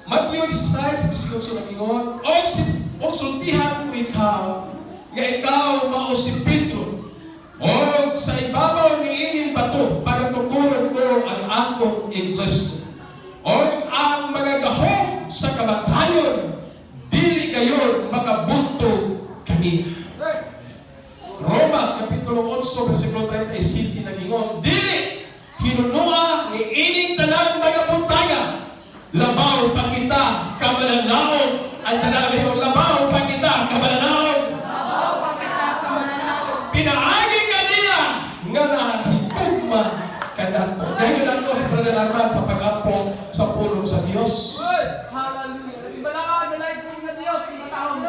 Matthew 16, versikulo 1, o sultihan ko ikaw, nga ikaw mao si Pedro, o sa ibabaw ni ining bato, pagatukuran ko ang akong iglesia. O ang mga gahom sa kamatayon, dili kayo makabuntog kaniya. Roma, Kapitulo 8, versikulo 37, nagingon, dili hinunua ni ining tanang mga buntayan, labaw pa kita kamananaog, ang tanang ngayon, labaw pa kita kamananaog, pinaagi ka niya nga nahigugman ka na po. Dahil lang ito sa Brother Arman sa pag-apo sa pulong sa Diyos. Hallelujah. Ibalaan na lang ito ng Diyos, pinatawang.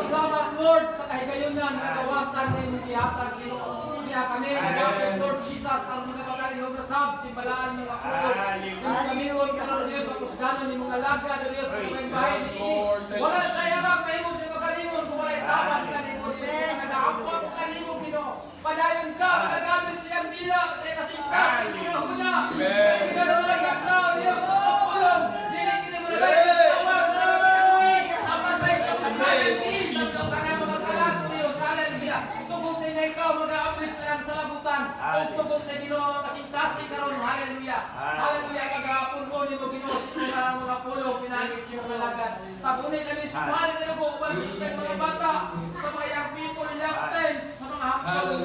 Salamat Lord sa kahigayunan, nagawasan na yung tiyasag niya kami. Salamat Lord Jesus, ang mga pagaling ng nasab, simbalaan mga kulog. Yung kamiron ka ng Diyos, pagkusganon ng mga laga ng Diyos, mga bahay ini. Wala sa yarang kayo sa kagalingon, kung wala itaban kalingon, nag-aapwa mo kalingon, Ginoo. Padayon ka, magagamit siyang dila, kaya kasingka, pinahula. Pinahula ka tao, Diyos, pagpulong. Dili kini mo na kayo, tawas, tapas ay kapatid, sa mga magkalat, Diyos, hallelujah. Tugod na ikaw, mag-aaplis na lang sa labutan. Tugod na Ginoo, kasingtasi karon, hallelujah. Hallelujah, pag-aapon mo, ni mo Ginoo, sa mga pulong, pinagis yung mga lagad. Tabunay kami, sumali ka na po, ubalik sa mga bata, sa mga young people, young teens, sa mga hapon,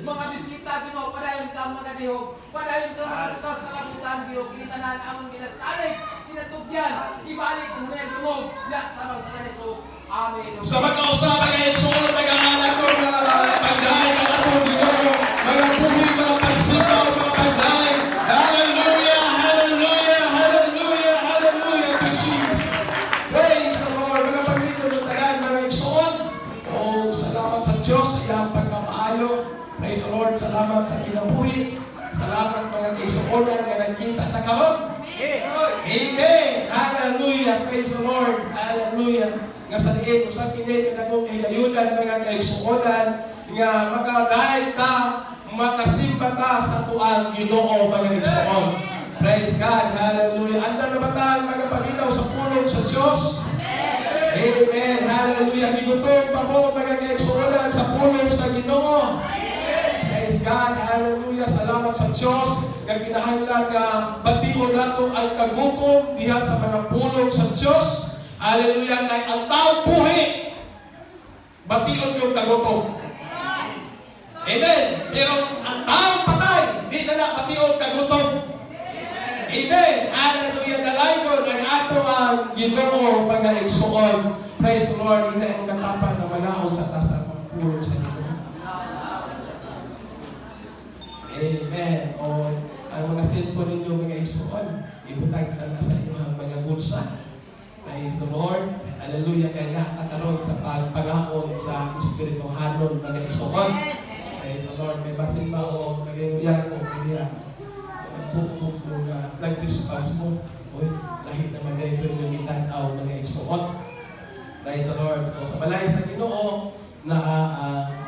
mga bisita, Ginoo, padayon ka mga dihog, padayon ka mga sa labutan, Ginoo, kinitanan among ginastalig, kinatugyan, ibalik kung may dumog, yak sa mga sa Jesus. Amen. Sa magkausapan ngayon, suot, nag-aanak ko, mga pagdahay, mga Ginoo, mga puhig, mga pagsipaw, mga pagdahay. Hallelujah, hallelujah, hallelujah, hallelujah to Jesus. Praise the Lord. Mga pagdito ng tagan, mga igsoon. Oh, salamat sa Diyos sa iyang pagkapaayo. Praise the Lord. Salamat sa kinabuhi. Salamat mga kaisuonan na nagkita na karon. Amen. Hallelujah. Praise the Lord. Hallelujah. Nga sa diin, usap hindi ka na kong kayayunan mga kaisuonan nga makadahay ta, makasimba ta sa tuang Ginoo mga igsoon. Praise God. Hallelujah. Anda na ba tayo magpalinaw sa pulong sa Diyos? Amen. Hallelujah. Gigutom pa mo mga kaigsuonan sa pulong sa Ginoo. Praise God. Hallelujah. Salamat sa Diyos. Kaya kinahanglan nga batiyon nato ang kagutom diha sa mga pulong sa Diyos. Hallelujah. Kaya ang taong buhi, batiyon yung kagutom. Amen. Pero ang taong patay, di na batiyon kagutom. Amen. Hallelujah. Dalayon ang ato ang Ginoo mga igsuon. Praise the Lord. Hindi ang katapan na malaon sa taas ng mga pulong sa Ginoo. Amen. O ang mga cellphone ninyo mga igsuon, ibutang sa nasa inyong mga bulsa. Praise the Lord. Hallelujah. Kaya nakakaroon sa pagpagaon sa espirituhanon mga igsuon. Praise the Lord. May basin ba o nag-iuyan o kanya buk-buk mga nag-response mo. Uy, lahit naman na ito yung itanaw mga igsuon. Praise the Lord. So, sa balay sa Ginoo na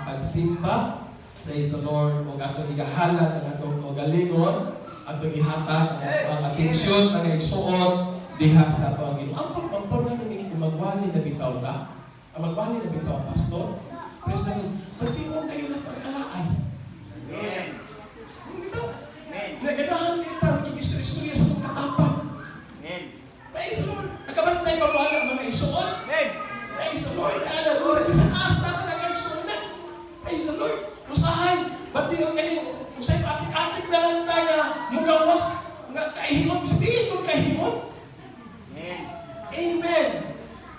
pagsimba, praise the Lord, o atong igahalat ang atong galingon, atong ihatag ang atensyon mga igsuon diha sa atong Ginoo. Ang pagpampor na nung magwali na bitaw ka, ang magwali na bitaw, pastor, praise the Lord, pagtingong kayo na pagkalaay. Amen. Naganahan kita, magkikistorya sa mga katapang. Praise the Lord. Nakabantay pa mga mga igsuon. Praise the Lord. Hallelujah. Isang asa ka na kaigsuon na. Praise the Lord. Usahay. Ba't di yung kaning, usahay atik-atik na lang tayo mugawas. Kahimot. Sabihin ko kahimot. Amen.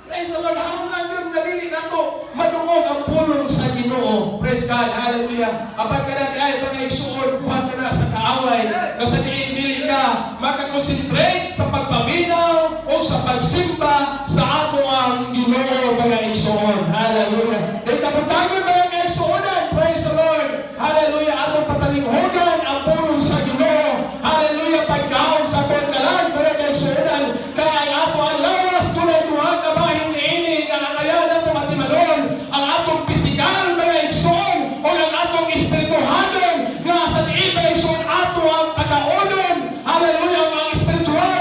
Praise the Lord. Harap lang yun. Nalili na to. Madungog ang pulong sa Ginoo. Praise God. Hallelujah. Apag ka na ay mga igsuon, buhat ka na sa kaaway. Nasa diin-dili ka, makakonsentrate sa pagpaminaw o sa pagsimba sa ato ang Ginoo mga igsuon. Hallelujah. Dahil kapuntagon mga igsuonan. Praise the Lord. Hallelujah. Atong patalinghogan ang pulong sa Ginoo. Hallelujah. Pagkaon sa pagkalan mga igsuonan. Kaya ay ato ang lawas kunay duha kabahin ini nga nakayanan po matimalon ang atong pisikal mga igsuon o ang atong espirituhanon nga sa iba igsuon ato ang pagkaonon. Hallelujah. Ang espiritual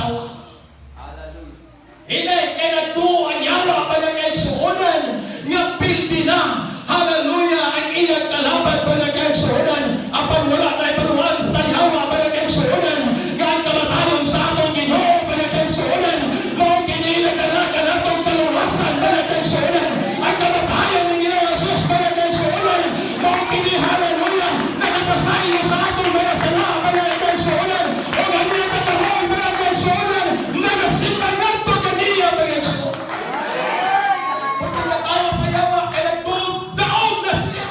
katawa. Hallelujah. Hindi, kaya nagtuo ang yawa mga kaigsuonan nga pildi na. Hallelujah, ang iyang kalaban mga kaigsuonan. Apan wala na ituruan sa yawa mga kaigsuonan. Nga ang kamatayon sa atong Ginoo mga kaigsuonan. Mao kinilang ka na itong kaluwasan mga kaigsuonan. Ang kamatayon ng Ginoo Jesus mga kaigsuonan. Mao kini, hallelujah, nakapasayo sa atong mga sala mga kaigsuonan. O ang mga katawan mga kaigsuonan. Nagasimba na ito kaniya mga kaigsuonan. Pagkakatawa sa yawa, ay nagtulog daog na siya.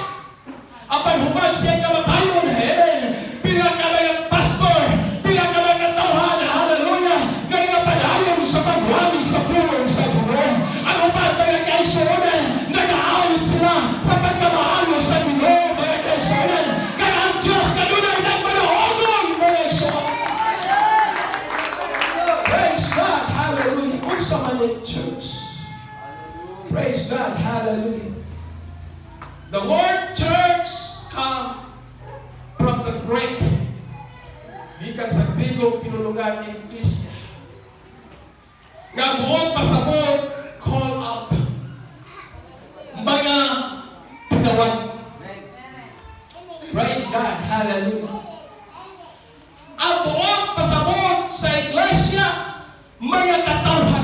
Apan human siya kamatayon, amen. Pila ka mga pastor, pila ka mga tawhan, hallelujah, nga padayon sa pagwali sa pulong sa Ginoo. Ang upat mga kaigsuonan, nag-aawit sila sa pagkamahalo sa Ginoo mga kaigsuonan. Kaya ang Diyos kanunay nagmanaogon mga kaigsuonan. Praise God, hallelujah. Unsa man yung church? Praise God, hallelujah. The word church come from the Greek. Gikan sa Griego pinulungan ni Iglesia. Nga buong pasabot, call out. Mga tinawag. Praise God, hallelujah. Ang buong pasabot sa Iglesia, mga katawhan.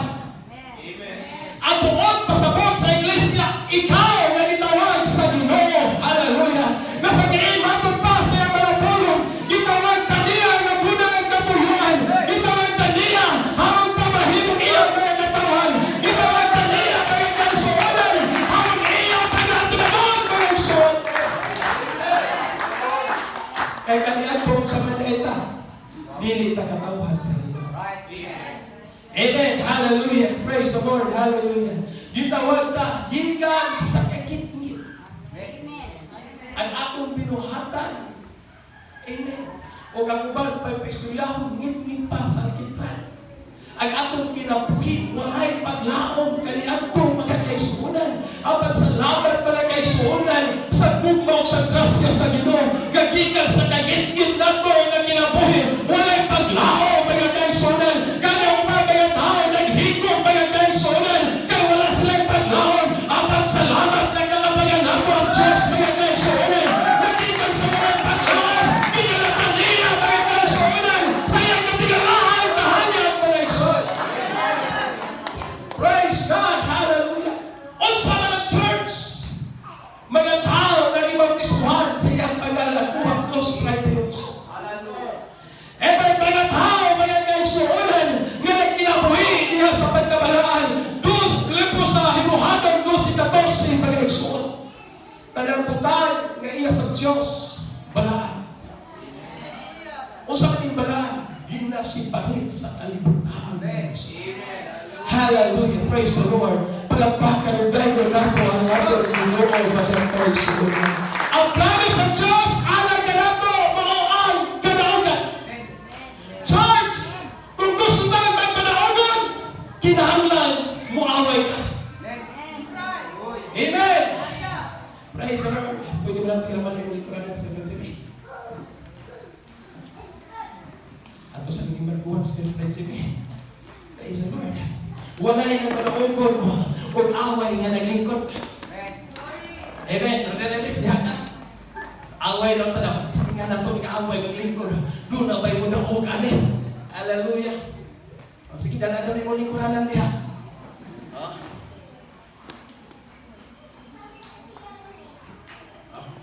Ang buong pasabot sa Iglesia, ikaw na itawag sa Ginoo. Hallelujah. Nasa kiin matong pa sa iyang malapulong, itawag taniya ng bunang kapuluan. Itawag taniya hamang kamahimong iyang mga katawan. Itawag taniya mga kaisuanan hamang iyang taga-tinaman mga suot. Kaya kanila po sa manaita, dili tagatawhan sa Ginoo. Amen. Hallelujah. Praise the Lord. Hallelujah. Gitawag ta gikan sa kagitgit. Ang atong binuhatan. Amen. O ang uban pa istudyahon ngit-ngit pa sa kitran. Ang atong kinabuhi walay paglaom kani atong mga kaigsuonan. Apat salamat mga kaigsuonan sa tugma sa grasya sa Ginoo. Gagikan sa kagitgit nato nga kinabuhi walay paglaom mga kaigsuonan. Kada mga tao naghigom mga kaigsuonan kaya wala silang paglaom. Apat salamat na kalabagan nato ang Diyos mga kaigsuonan. Gagikan sa mga paglaom kinalatan niya mga kaigsuonan sa iyang katigalahan kahanyang mga kaigsuonan. Praise God, hallelujah. Unsa man ang church, mga tao na ibautismuhan sa iyang paglalagpuhang Diyos Christ. Mga tao, mga kaigsuonan, nga nagkinabuhi niya sa pagkabalaan, doon lipos na himuhatang doon si 14 mga kaigsuonan. Tanang butang nga iya sa Diyos, balaan. O sa ating balaan, ginasiparit sa kalibutan. Hallelujah, praise the Lord. Palakpakan ng Bible na po ang ating Ginoo mga kaigsuonan. Ang plano sa Diyos, alang ka na po, maoang kanaugan. Church, kung gusto tayo magpanaogon, kinahanglan muaway ka. Amen. Praise the Lord. Pwede mo natin kinaman yung likuran sa Prinsipi. Ato sa naging markuhan sa Prinsipi. Praise the Lord. Wala yung panaogon o away nga naglingkod. Amen. Release diha ka. Away daw tanaw. Istingan na ito, nag-away, maglingkod. Doon na ba'y mo na huwag ani. Hallelujah. O, sige, dala doon yung lingkuranan niya.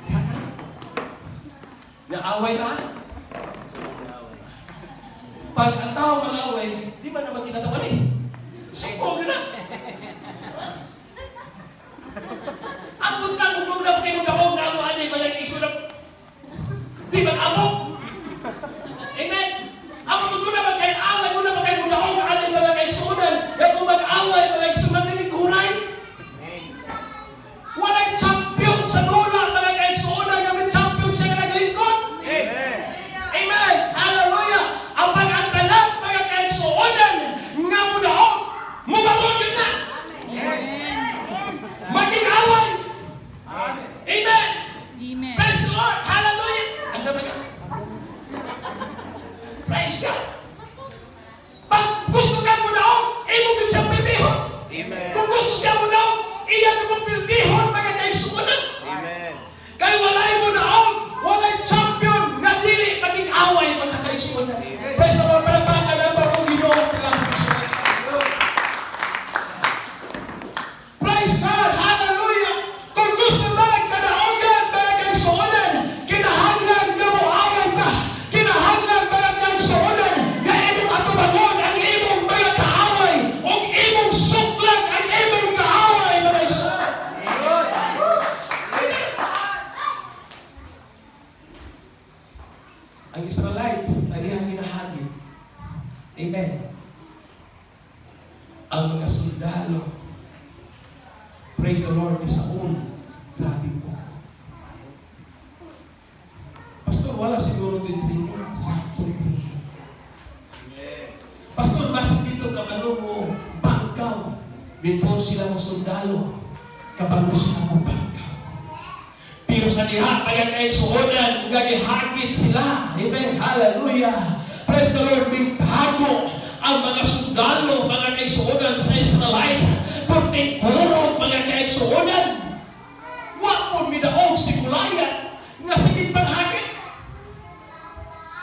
Diha ka. Na-away ka. Pag ang tao mag-away, di ba naman kinatawa rin? Suko na. Ang buntang kung na kayo gawang na ano ani ba nag-iso na di ba amo? Amen. Ang muna ba kayo away, muna ba kayo gawang ani ba nag-isonan? Kaya kung mag-away, mag-isonan din kuray. Walay champion sa bola ba nag-isonan nga may champion siya nga naglingkod. Amen. Hallelujah. Ang pag-antalan mga Amen. Ang mga sundalo, praise the Lord, ni Saul, grabe po. Pastor, wala siguro din training. Sakto training. Pastor, basta dito kabalo mo, bangkaw. Before sila mo sundalo, kabalo sila mo bangkaw. Pero sa diha, kaya kayo suonan, gagihagit sila. Amen. Hallelujah. Praise the Lord. Bigtago ang mga sundalo, mga kaigsuonan sa Israelites. Pagting puro, mga kaigsuonan. Wapon midaog si Goliath nga sigit panghagit.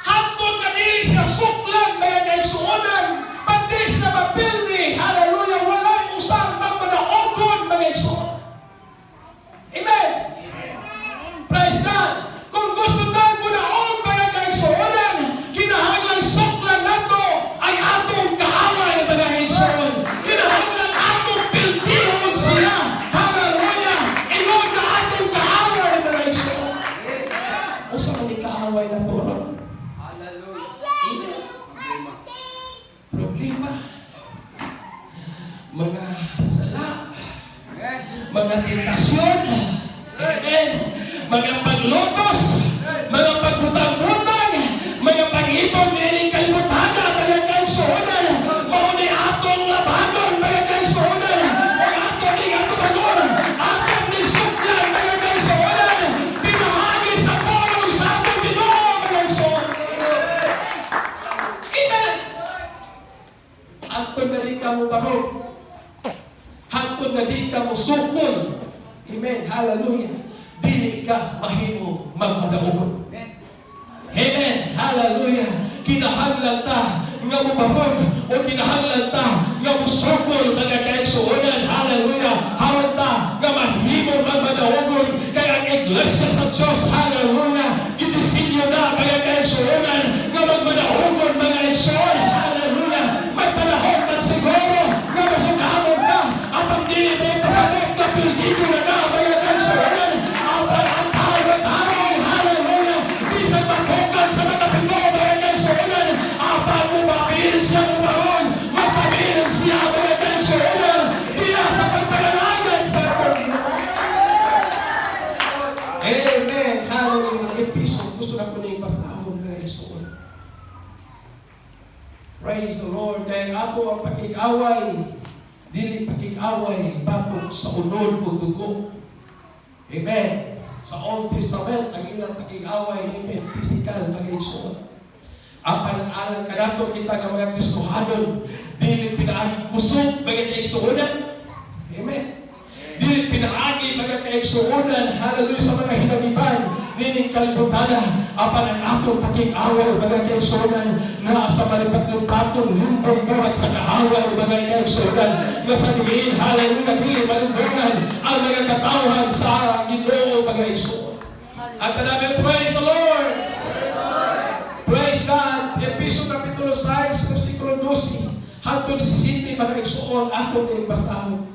Hapon na dili siya suklan, mga kaigsuonan. Pati siya mapildi. Hallelujah. Walang usang magmanaogon, mga kaigsuonan. Amen. Praise God. Kung gusto tayo mo na mga kaigsuonan, kinahanglan suklan nato ay atong kaaway, mga kaigsuonan. Kinahanglan atong piltihon sila. Hallelujah. Iyon na atong kaaway, mga kaigsuonan. O sa mga kaaway na po, problema, mga sala, mga tentasyon, amen, mga paglobos, mga pagbutang-butang, mga pag-ibon, meaning kalimutan, mga kaigsuonan, mauni atong labanon, mga kaigsuonan, ang atong ikatubagon, atong nisuklan, mga kaigsuonan, pinahagi sa pulong sa atong Ginoo, mga kaigsuonan. Amen. Hantod na di ka mo barog. Hantod na di ka mo sukol. Amen. Hallelujah. Dili ka mahimo magmadaogon. Amen. Hallelujah. Kinahanglan ta nga mo barog o kinahanglan ta nga mo sukol, mga kaigsuonan. Hallelujah. Haron ta nga mahimo magmadaogon. Kaya ang iglesia sa Diyos, hallelujah, ginisinyo na, mga kaigsuonan, nga magmadaogon, mga kaigsuonan. Hallelujah. May panahon man siguro nga masugamon ka apang dili mo pasabot na pilgigo na ka, mga kaigsuonan. Apang ang tawag-tarong, hallelujah, bisan magbukan sa mga pingo, mga kaigsuonan. Apang umapirin siya umaron, magpapirin siya, mga kaigsuonan. Diya sa pagpagalagan sa Panginoon. Amen. Hallelujah. Episode, gusto na ko na ipasahon, mga kaigsuonan. Praise the Lord. Kaya ato ang pakig-away, dili pakig-away, batok sa unod o dugo. Amen. Sa Old Testament, ang ilang pakig-away, amen, physical, mga kaigsuonan. Ang panang-alang ka nato kita ng mga Kristohanon, dili pinaagi kusog, mga kaigsuonan. Amen. Dili pinaagi, mga kaigsuonan, hallelujah, sa mga hinamiban, dining kalibutan, apan ang atong pakig-away, mga kaigsuonan, na sa malipat-lupatong limbong buhat sa kaaway, mga kaigsuonan, na sa diin, hallelujah, dili malimbungan ang mga katawhan sa Ginoo, mga kaigsuonan. At namin, praise the Lord! Praise God! Episode Kapitulo 6, versikulo 12, hangtod 17, mga kaigsuonan, atong nilibasahon.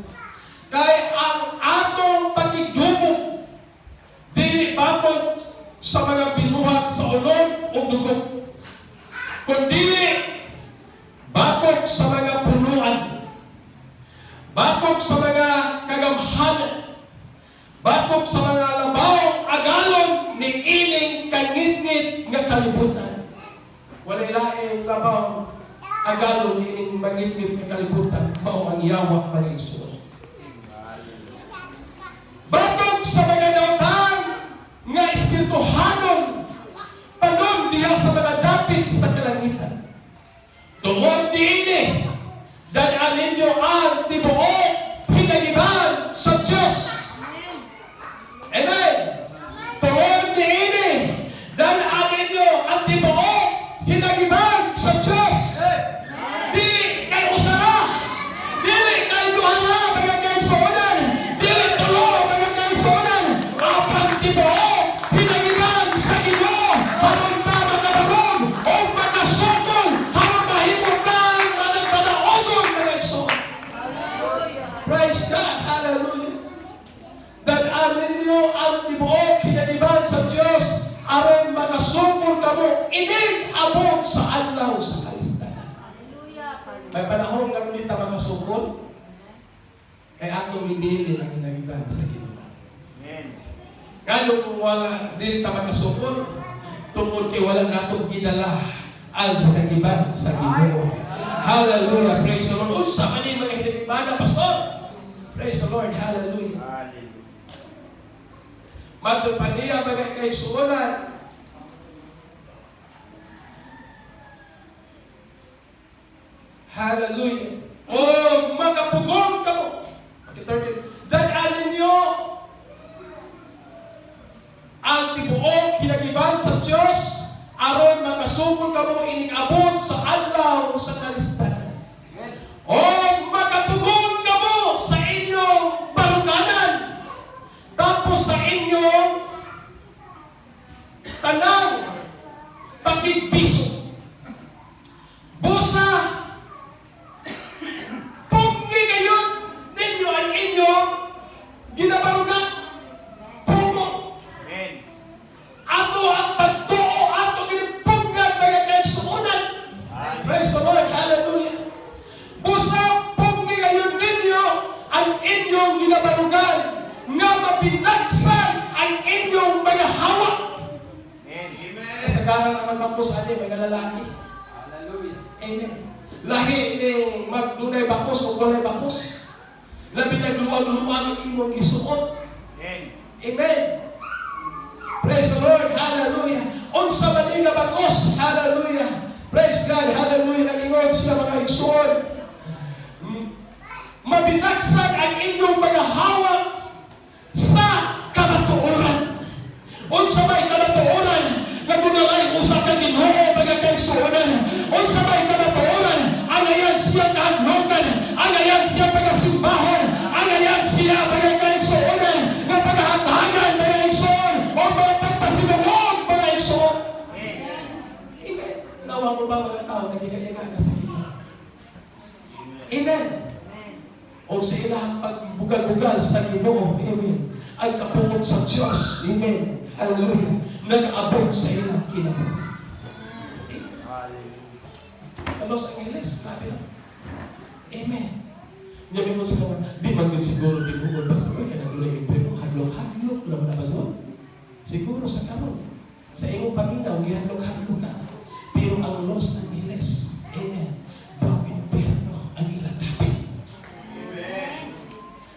Kaya ang atong pagigdumog, dili batok sa mga binuhat sa unog o dugo, kundi batok sa mga punuan, batok sa mga kagamhanan, batok sa mga labawang agalon ni ining kangit-ngit nga kalibutan. Walay laing labawang agalon ni ining mangit-ngit nga kalibutan, mao ang yawa pag-igsuon. Batok sa mga nautang nga espirituhanon, panon diya sa mga dapit sa kalangitan. Tungod diini, dan ninyo ang tibuok hinagiban sa Diyos. Amen. Tungod diini, dan ninyo ang tibuok hinagiban sa Diyos. Dili kay usara, dili kay duhana, mga kaigsuonan, dili tulo, mga kaigsuonan, apang tibuok hinagiban sa Ginoo, haron ka magkabarog o magkasukol, haron mahimong ka magpadaogon, mga kaigsuonan. May panahon nga ulit ang makasukol. Kaya atong ibili ang inagiban sa Ginoo. Kano kung wala dili ta makasukol, tungkol kay wala natong gidala ang inagiban sa Ginoo. Hallelujah, praise the Lord. Unsa man ni mga hinigiban, pastor? Praise the Lord, hallelujah. Magpapaniya bagay kay suunan. Hallelujah. Oh, magapugong ka mo. Daghan ninyo ang tibuok hinagiban sa Diyos aron makasugod ka mo inig-abot sa adlaw sa kalistanan. Oh, magapugong ka mo sa inyong baruganan. Tapos sa inyong tanang pagkikbiso. Busa, punggi ngayon ninyo ang inyong ginabarugan. Pungo. Ato ang pagtuo, ato ginipunggan mga kaisuunan. Praise the Lord, hallelujah. Busa, punggi ngayon ninyo ang inyong ginabarugan nga mapinagsan ang inyong mga hawak. Kasagaran naman bakos ani mga lalaki. Hallelujah. Amen. Lahi ni magdunay bakos o walay bakos. Labi nagluwag-luwag ang imong isuot. Amen. Praise the Lord. Hallelujah. Unsa man nga bakos. Hallelujah. Praise God. Hallelujah. Nag-ingon siya mga isuot. Mapinagsan ang inyong mga hawak sa kamatuoran. Unsa may kamatuoran nga gunalay usa ka Ginoo pagkakaigsuonan. Unsa may kamatuoran alayan siya kaadlokan, alayan siya pagasimbahon, alayan siya pagkakaigsuonan nga paghatagan mga igsoon o mga pagpasinungog mga igsoon. Amen. Nawa mo ba mga tao nagigayanga na sa Ginoo? Amen. O sa ilang pagbugal-bugal sa Ginoo. Amen. Ay kapungod sa Diyos. Amen. Hallelujah. Nag-abot sa ilang kinabuhi. Sa Los Angeles, sabi lang. Amen. Ngayon mo sa mga, di man din siguro tinugod ba sa mga kanagulay impreno, hadlok-hadlok na mga bazon. Siguro sa karon. Sa iyong paminaw, gihadlok-hadlok ka. Pero ang Los Angeles, amen, daw impreno ang ilang dapit.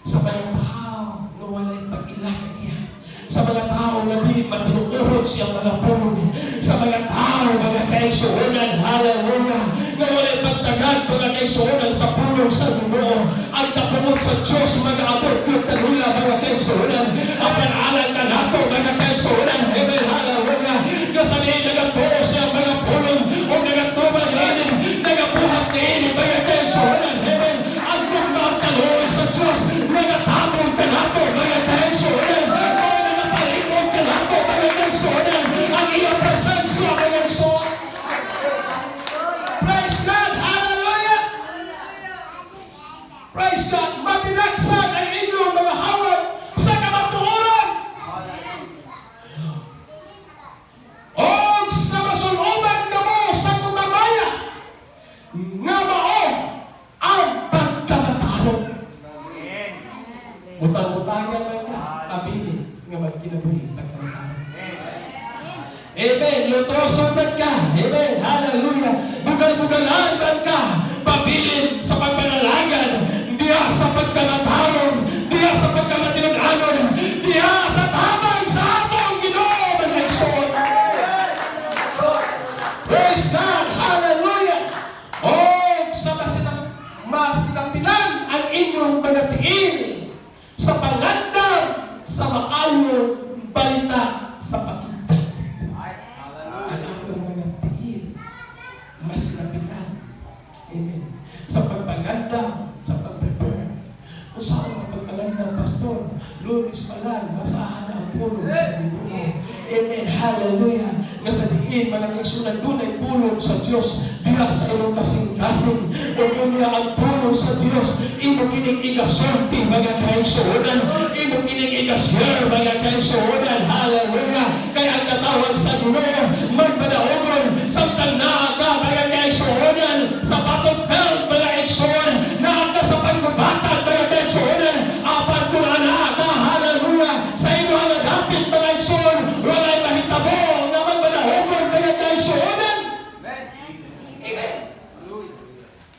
Sa mga tao na walay pag-ilaka niya. Sa mga tao na di matinuurot siyang mga puno. Sa mga tao, mga kaigsuonan, hallelujah, na walay pagtagad, mga kaigsuonan sa puno sa Ginoo. Ang kapungod sa Diyos, mga abot, yung kanula, mga kaigsuonan. Ang panalan ka nato, mga kaigsuonan. Amen, hallelujah. Kasaliin, nagatuo siyang mga puno. O nagatubag rin, nagabuhat din, mga kaigsuonan. Amen. Ang kumbaang kaluoy sa Diyos, nagatapon ka nato, mga kaigsuonan. Ang iyong presensya, mga igsoon. Praise God, hallelujah. Praise God, mapinagsan ang inyong mga hawak sa kamatuoran. O sa masunuban ka mo sa kutabaya nga mao ang pagkamatalo. Butang-butangan man ka, abili nga magkinabuhi pagkamatalo. Amen. Lutoson man ka. Amen. Hallelujah. Bugal-bugalan man ka. Pabilin sa pagpanalagan. Diya sa pagkamatarong. Diya sa pagkamatinuganon. Diya sa tabang sa atong Ginoo. Mga igsoon. Praise God. Hallelujah. O sa masinampinan ang inyong panatiil sa pangandam sa maayong balita sa pagkakamataron. Mas lapitan. Amen. Sa pagpaganda, sa pag-prepare. Kung saan ang pagpaganda, Pastor? Lunes pa lang, masahan ang pulong sa Ginoo. Amen. Hallelujah. Nasa diin, mga igsunan, doon ay pulong sa Diyos. Diya sa iyong kasing-kasing. O yun niya ang pulong sa Diyos. Imo kining igasulti, mga kaigsunan. Imo kining igasyar, mga kaigsunan. Hallelujah. Kaya ang natawag sa Ginoo, magpadaogon, samtang naaka, mga kaigsunan, sa battlefield, mga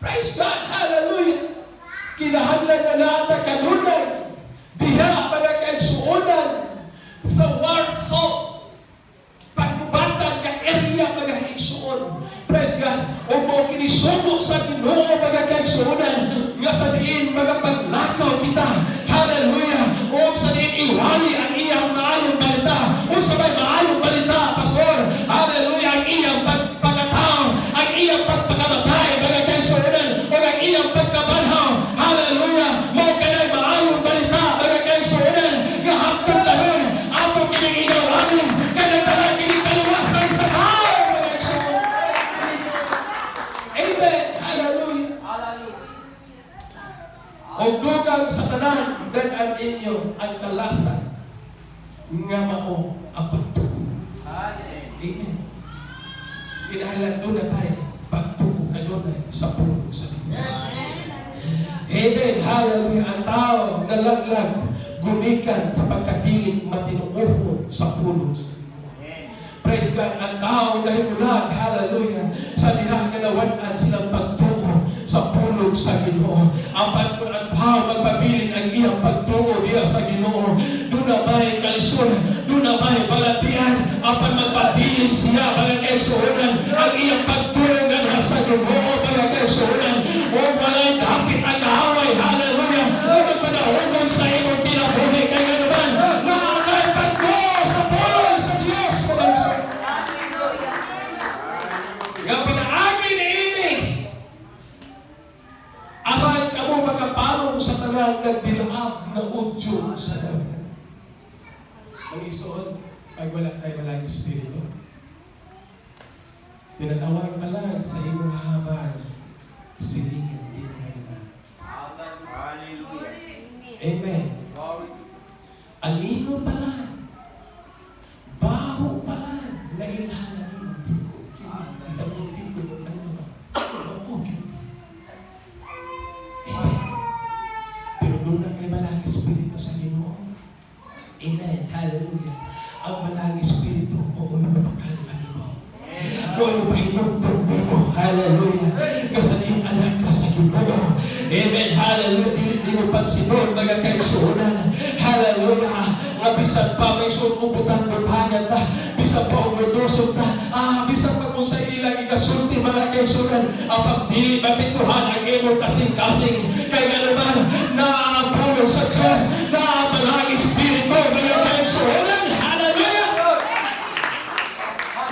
Praise God. Hallelujah. Kinahanglan na natin kanunay. Diha, mga kaigsuonan, sa Warsaw, pagkubatan ka area, mga kaigsuon. Praise God. O mo kinisubo sa Ginoo, mga kaigsuonan, nga sa diin, mga paglakaw kita. Hallelujah. O sa diin, iwali ang iyang maayong balita. O sa may maayong balita, Pastor. Hallelujah. Ang iyang pagkatao, ang iyang pagpakamatay, mga kaigsuonan, o ang iyang pagkabanhaw. Hallelujah. Mo kanay maayong balita, mga kaigsuonan, nga hapon tayo, atong kiniginawanin, kanang talang kinigkaluwasan sa tao, mga kaigsuonan. Amen. Hallelujah. Hallelujah. O dugang sa tanan, dan ang inyo ang kalasan nga mao ang pagtuo. Amen. Kinahanglan doon na tayo pagtuo kanunay sa puno sa Diyos. Amen. Hallelujah. Ang tao nalaglag gumikan sa pagkapiling matinuuhon sa puno sa Diyos. Praise God. Ang tao nahimulag, hallelujah, sa diha ganawanan silang pagtuo sa punog sa Ginoo. Ang tao magpabilin ang iyang pagtuo diha sa Ginoo. Doon na may kalisod, doon na may balatian, apan magpabilin siya, mga kaigsuonan, ang iyang pagtuo nga sa Ginoo, mga kaigsuonan. O walay dapit ang kaaway, hallelujah, o magpanahogon sa imong kinabuhi, kaya naman, na ang pagtuo sa punog sa Diyos, mga kaigsuonan. Nga pinaagi ni ini, aray kamo makapalong sa tanang nagdilaab na udyo sa dagat. Mag-isuon, pag wala tayo malang Espiritu, tinatawag ka lang sa iyong habang silingan din kayo. Amen. Anino pa lang, baho pa lang, na ilhanan ninyo. Isang mundi ko mo, ano ba? Amen. Pero doon na kayo malang Espiritu sa Ginoo. Amen. Hallelujah. Ang malang Espiritu mo ay mapakalman mo. Doon mo pahinugtong mo. Hallelujah. Kasaliin anak ka sa Ginoo. Amen. Hallelujah. Hindi mo pagsinod, mga kaigsuonan. Hallelujah. Nga bisan pa may sumubutan-butangan ta. Bisan pa umudusog ta. Bisan pa kung sa ilang ikasulti, mga kaigsuonan. Ang pagdili, mapituhan ang imong kasing-kasing. Kaya naman, naaapulo sa Diyos, naaapalang Espiritu, mga kaigsuonan. Hallelujah.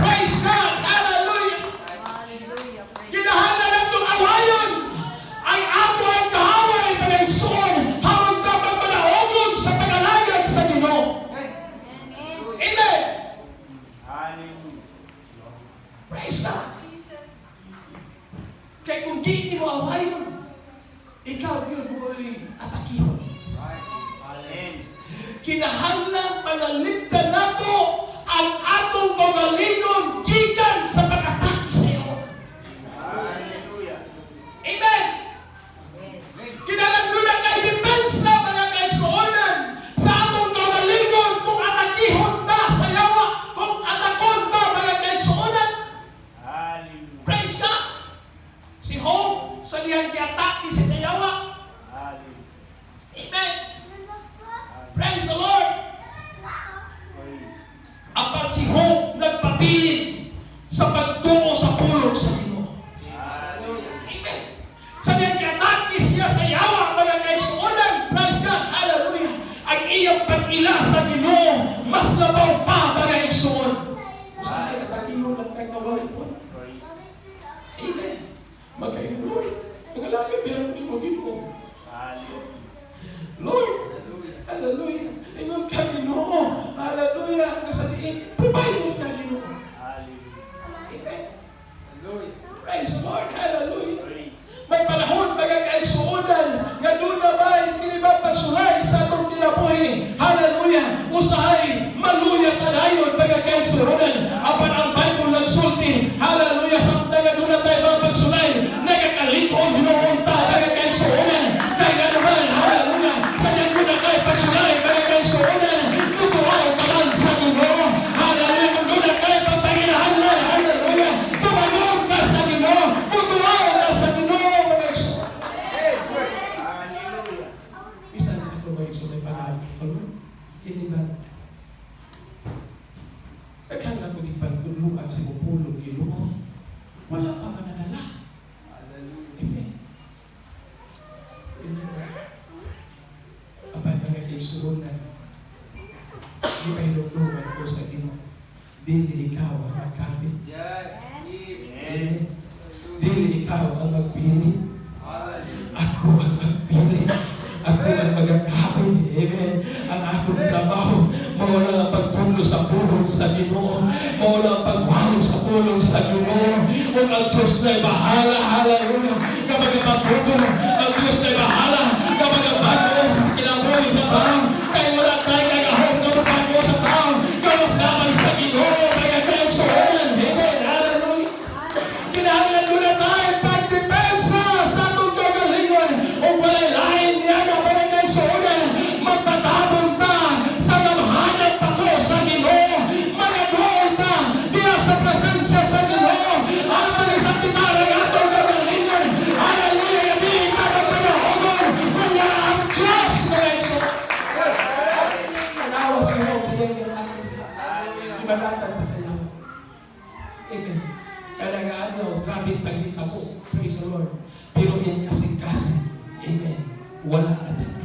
Praise God. Hallelujah. Kinahanglan natong awayon ang ato ang kahaway, mga igsoon, hawag dapat manaogon sa pag-alagad sa Ginoo. Amen. Praise God. Kaya kung di mo awayon, ikaw yun mo'y atakihon. Kinahanglan panaligtan nato ang atong kaugalingon gikan sa pag-atake sa iyo. Amen. Kinahanglan doon ang depensa, mga kaigsuonan, sa atong kaugalingon kung atakihon ta sa yawa, kung atakon ta, mga kaigsuonan. Praise God. Si Job, sa diyang giatake si sa yawa. Amen. Praise the Lord. Apat si Job nagpabilin sa pagtungo sa pulong sa Ginoo. Amen. Sa diyang giatake siya sa yawa, mga kaigsuonan. Praise God. Hallelujah. Ang iyang pag-ila sa Ginoo, mas labaw pa, mga kaigsuon. Sa ay katakihon ng kagawin po. Amen. Magkain, Lord. Nangalagay bilang pinugin mo. Lord. Hallelujah. Ingon ka, Ginoo. Hallelujah. Kasadiin. Provide ka, Ginoo. Amen. Praise the Lord. Hallelujah. May panahon, mga kaigsuonan, nga doon na ba'y kinibang pagsulay sa atong kinabuhi. Hallelujah. Usahay, maluya tanayon, mga kaigsuonan. Apan ang Bible nagsulti. Hallelujah. Samtang nga doon na tayo mga pagsulay, nagkakalikon, hinoon ta, mga kaigsuonan. Kaya naman, hallelujah. Sa diyan ko na kayo pagsulay, mga kaigsuonan. kaigsuunan. Di kayo lutuan ko sa Ginoo. Dili ikaw ang magkapit. Amen. Dili ikaw ang magpili. Ako ang magpili. Ako ang magkakapit. Amen. Ang akong trabaho, mawala ang pagpulo sa pulong sa Ginoo. Mawala ang pagwalo sa pulong sa Ginoo. Kung ang Diyos na'y bahala, hallelujah. Kapag ang pagpulo, ang Diyos na'y bahala. Kapag ang bago, kinabuhi sa tao. Kaya wala tayong kagahong kapag bago sa tao. Kawas naman sa Ginoo. Kaya kayo suunan. Amen. Hallelujah. Kinahanglan mo na tayo pagdepensa sa atong kagalingon. O walay lain niya na walay kayo suunan. Magtatabong ta sa namhanap ako sa Ginoo. Magagoon ta diya sa presensya sa Ginoo. Ato ni sa pitarang atong kagalingon. Hallelujah. Di ka ng panahogon kung wala ang Diyos na kayo suunan. Panawas mo sa ganyan atin. Ibalatan sa sayo. Amen. Kaya nga ano, grabe pagkita mo. Praise the Lord. Pero yan kasing-kasing. Amen. Wala na tayo.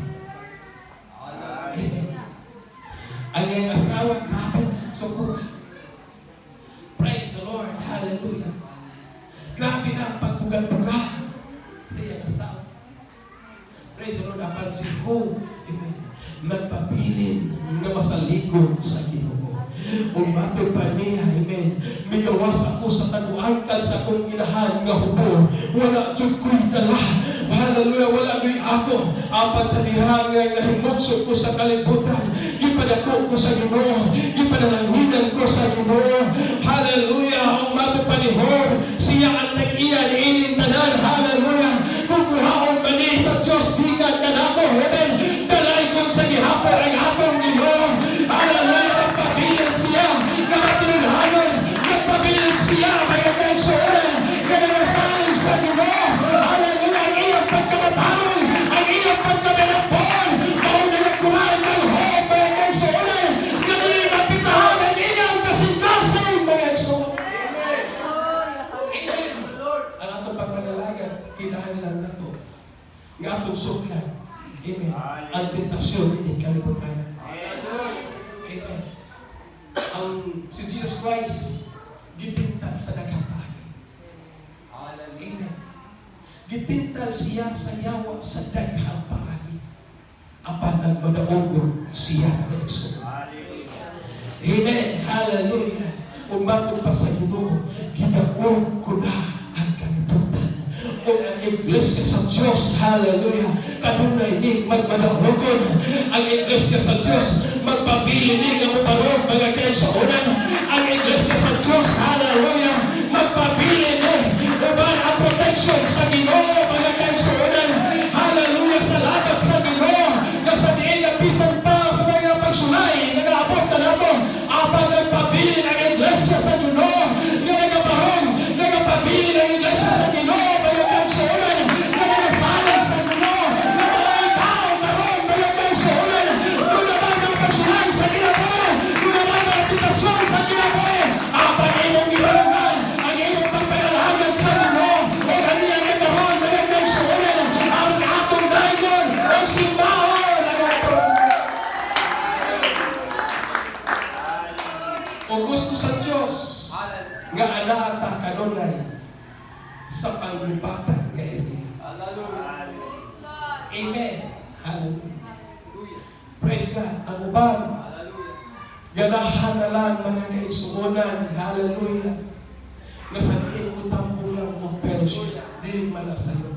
Amen. Ang iyong asawa, grabe na. So, praise the Lord. Hallelujah. Grabe na ang pagbugal-bugal sa iyong asawa. Praise the Lord. Dapat si Hope. Amen. Nagpabilin na masalikod sa Ginoo. Umatod pa niya, amen. May gawas ako sa taguangkal sa akong inahan nga hubo. Wala dyan ko'y dala. Hallelujah, wala do'y ako. Apat sa dihang nga nahimugsok ko sa kalibutan. Ipadako ko sa Ginoo. Ipadalanghinan ko sa Ginoo. Hallelujah, umatod pa ni Hor. Siya ang nag-iyan, inin tanan. Hallelujah. Kung kuhaon ba ni sa Diyos, di ka kanako. Amen. Dalay kong sa gihapon ang atong Ginoo. Hallelujah. Nagpabilin siya. Nakatinulhanon. Nagpabilin siya. Kaya kayo suunan. Kaya nasaling sa Ginoo. Hallelujah. Ang iyong pagkamatanong. Ang iyong pagkamanapon. Kung nagkumain ng hope. Kaya kayo suunan. Kaya mapitahan ang iyong kasing-kasing. Kaya kayo suunan. Amen. Ang atong pagpanalagan. Kinahanglan na to. Nga atong suklan. Amen. Ang tentasyon. Hindi kalibutan. Amen. Ang si Jesus Christ gitintal sa daghang paagi. Amen. Gitintal siya sa yawa sa daghang paagi. Apan nagmadaog siya ng Diyos. Amen. Hallelujah. Umatod pa sa Ginoo, gidaog ko na ang kalibutan. O ang iglesia sa Diyos, hallelujah, kanunay ni magmadaogon. Ang iglesia sa Diyos, magpabili ni kamuparong mga kaisuunan. Ang iglesia sa Diyos, hallelujah, magpabili ni uban ang protection sa Ginoo, mga kaisuunan. Hallelujah, salamat sa Ginoo na sa diin na bisan pa sa mga pagsulay, nag-aabot na natin, apan nagpabili ng iglesia sa Ginoo, na nagaparong, nagpabili ng iglesia sa Ginoo, mga kaisuunan, na nagasalang sa Ginoo, na mga ikaw, karong, mga kaisuunan, kung naman mga pagsulay sa Ginoo, kung naman mga titasyon sa Ginoo, apan imong ibarangan, ang imong pagpagalahagan sa Ginoo, o kaniya nagkaroon, mga kaisuunan, ang atong dayon, ang simbahon, ang atong. Kung gusto sa Diyos, nga anaata kanunay sa panglipatan nga area. Amen. Hallelujah. Praise God. Ang uban, ganahan na lang mga kaigsuunan. Hallelujah. Nasatiin ko tampo lang mo, pero siya, dili man na sa'yo.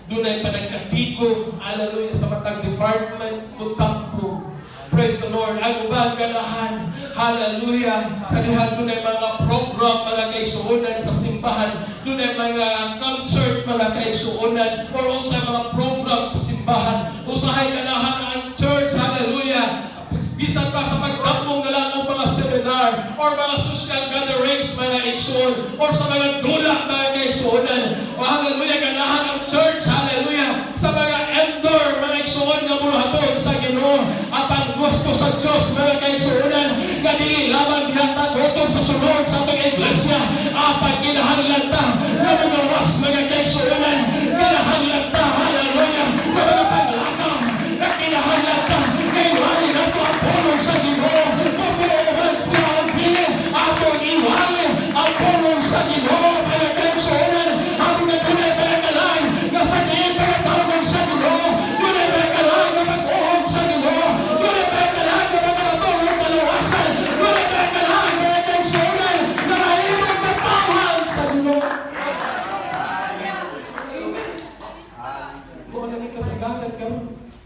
Doon ay panagkatiko, hallelujah, sa matang department, mutampo. Praise the Lord. Ang ubang ganahan, hallelujah, sa dihan doon ay mga program, mga kaisuunan sa simbahan, doon ay mga concert, mga kaisuunan, or sa mga program sa simbahan, usahay ganahan ang church, hallelujah, bisan pa sa pagdapong na lang ng mga seminar, or mga social gatherings, mga igsoon, or sa mga dula, mga kaisuunan, o hallelujah, ganahan ang church, hallelujah, sa mga endor, mga igsoon na mulahatod sa Ginoo, at ang gusto sa Diyos, mga kaisuunan, na dililaban diyan tagoton sa sunod sa mga iglesia, apag kinahanglan ta, na magawas, mga kaisuunan, kinahanglan ta, hallelujah, na mga paglakam, na kinahanglan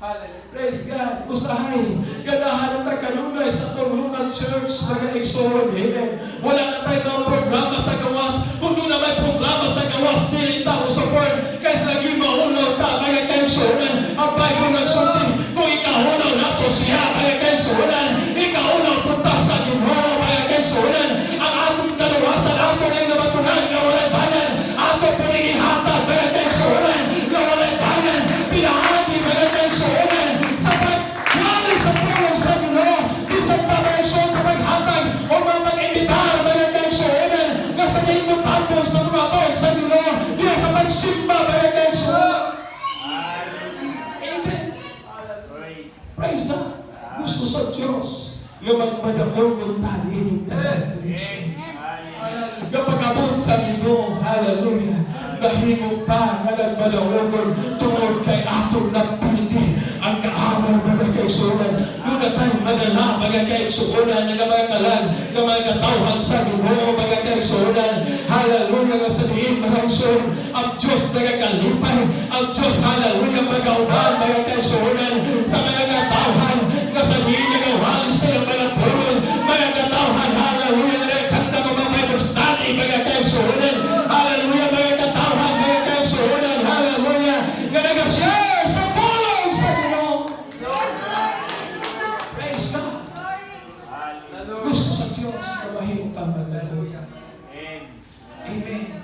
Hallelujah. Praise God. Usahay. Ganahan na kanunay sa atong local church na Exxon. Amen. Wala na tayo mga programa sa gawas. Kung doon na may programa sa gawas, dili ta mo support. Kahit lagi maulaw ta, mga kaigsunan. Ang Bible nagsulti. Kung ikaulaw na to siya, mga kaigsunan. Ikaulaw punta sa Ginoo, mga kaigsunan. Ang atong kalawasan, ato na yung nabatunan, na walay bayan. Ato po nang ihatag, mga kaigsunan. Na walay bayan. Pinahati, mga kaigsunan. Sa pagwali sa tulong sa Ginoo. Isang pamaisyon sa paghatag o mga mag-imitar, mga kaigsunan. Na sa ginong tapos sa tumatog sa Ginoo. Diya sa pagsimba, mga kaigsunan. Amen. Praise God. Gusto sa Diyos nga magmadamog ng tali. Kapag abot sa Ginoo, hallelujah, nahimog ka na nagmadawogon tungod kay atong napili ang kaaway mga kaigsunan. Doon na tayo madala mga kaigsunan na mga kalan na mga katawhan sa Ginoo mga kaigsunan. Hallelujah nga sa diin mga kaigsunan. Ang Diyos nagakalipay. Ang Diyos hallelujah magauban mga kaigsunan sa mga katawhan na sa diin nagawal sa mga tulong. Mga katawhan hallelujah na nagkanta mga Bible study mga kaigsunan. Hallelujah mga katawhan mga kaigsunan. Hallelujah na nag-share sa tulong sa Ginoo. Praise God. Gusto sa Diyos na mahimong kang magdalo. Amen.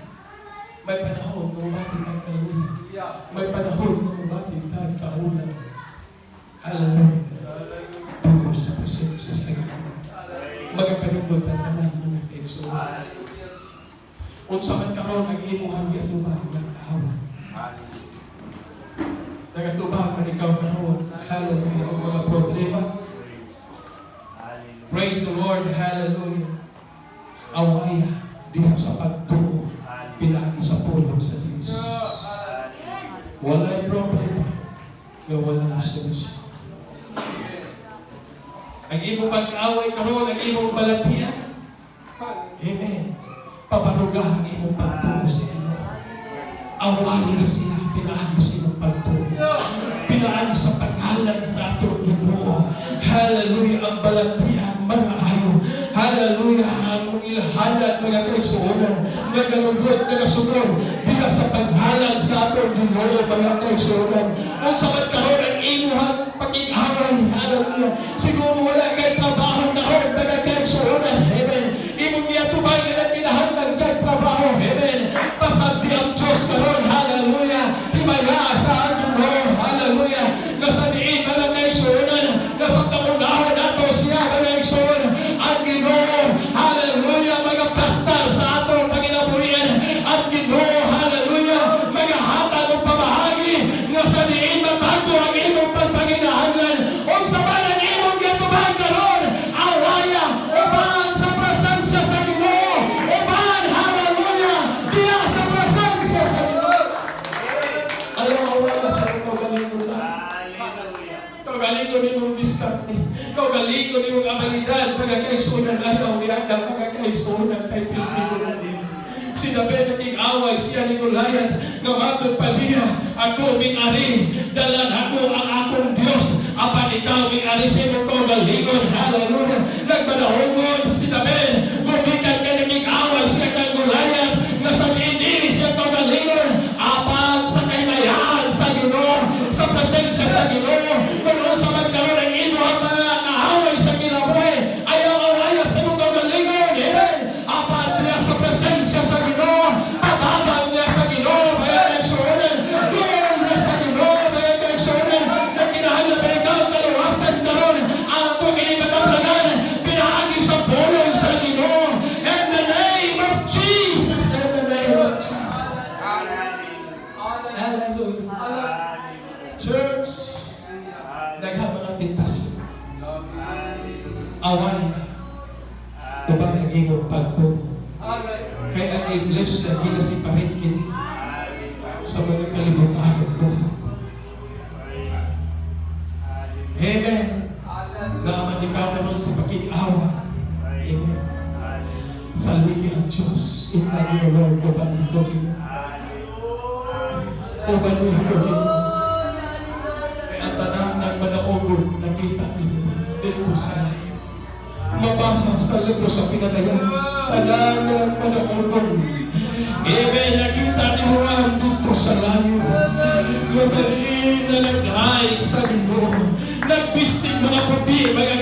May panahon na umating ang kalunan. May panahon na umating ang kaulan. Hallelujah. Tulong sa presensya sa Ginoo. Magapanindot ang tanan mga kaigsunan. Unsa man karon ang imong hangyan lumang nag-ahawa. Nagatubang man ikaw karon. Hallelujah. Ang mga problema. Praise the Lord. Hallelujah. Awaya diha sa pagtuo. Pinagi sa pulong sa Diyos. Wala'y problema. Nga wala'y solusyon. Ang imong pag-away karon, ang imong balatian. Amen. Paparuga ang imong pagtuo sa Ginoo. Awaya siya. Pinagi sa imong pagtuo. Pinagi sa pangalan sa atong Ginoo. Hallelujah. Ang balatian, mga ayo. Hallelujah. Ang ilahanan, mga kaigsunan. Nagalugod, nagasunod. Bila sa pangalan sa atong Ginoo, mga kaigsunan. Kung sa magkaroon ang imuhang pag-iaway. Hallelujah. Siguro wala kay trabaho na ron, mga kaigsunan. Amen. Imong niyatubay na nagpinahangan kay trabaho. Amen. Pasabi ang Diyos karon. Hallelujah. Himaya sa Ginoo. Hallelujah. Nasa diin, mga kaigsunan. Nasa tamunahon nato siya, mga kaigsunan. Ang Ginoo. Hallelujah. Mga pastor sa atong paginabuhian. Ang Ginoo. Hallelujah. Mga hatag o pamahagi. Nasa diin, matago ang imong pagpanginahangan. O sa balang imong yatubay karon. Awaya. Uban sa presensya sa Ginoo. Uban. Hallelujah. Diya sa presensya sa Ginoo. Ayaw awala sa ito galingon na. Galingon ni mong diskarte. Galingon ni mong abilidad. Mga kaigsunan ayaw niya. Mga kaigsunan kay Pilipino na din. Si David nag-away siya ni Goliath na matod pa niya. Ako may-ari. Dalan ako ang akong Diyos. Apan ikaw may-ari sa imong galingon. Hallelujah. Nagmanahugon si David. Gumikan ka nag-away siya kay Goliath. Nasa hindi siya galingon. Apan sa kahinayaan sa Ginoo. Sa presensya sa Ginoo. Kung sa magkaroon ang ino ang mga naaway sa kinabuhi. Ayaw awaya sa imong galingon. Amen. Apan niya sa presensya sa Ginoo. Patabang niya sa Ginoo. Kaya kaigsunan. Doon niya sa Ginoo. Kaya kaigsunan. Nagkinahanap na ikaw kalawasan karon. Ang itong inibataplangan. Pinahagi sa pulong sa Ginoo. In the name of Jesus. In the name of Jesus. Hallelujah. Church. Daghang mga tentasyon. Away. Ubang ang iyong pagtuo. Kaya ang iglesia ginasiparin kini sa mga kalibutan ng buhay. Amen. Naaman ikaw naman sa pag-iawa. Amen. Saligi ang Diyos. Inali ang Lord. Ubanin ko rin. Ubanin ko rin. Kaya ang tanang umasa sa libro sa pinagayan. Talang na lang panahon. Amen. Nakita ni Juan dito sa langit. Masarin na nag-hike sa limo. Nagbistig mga puti, mga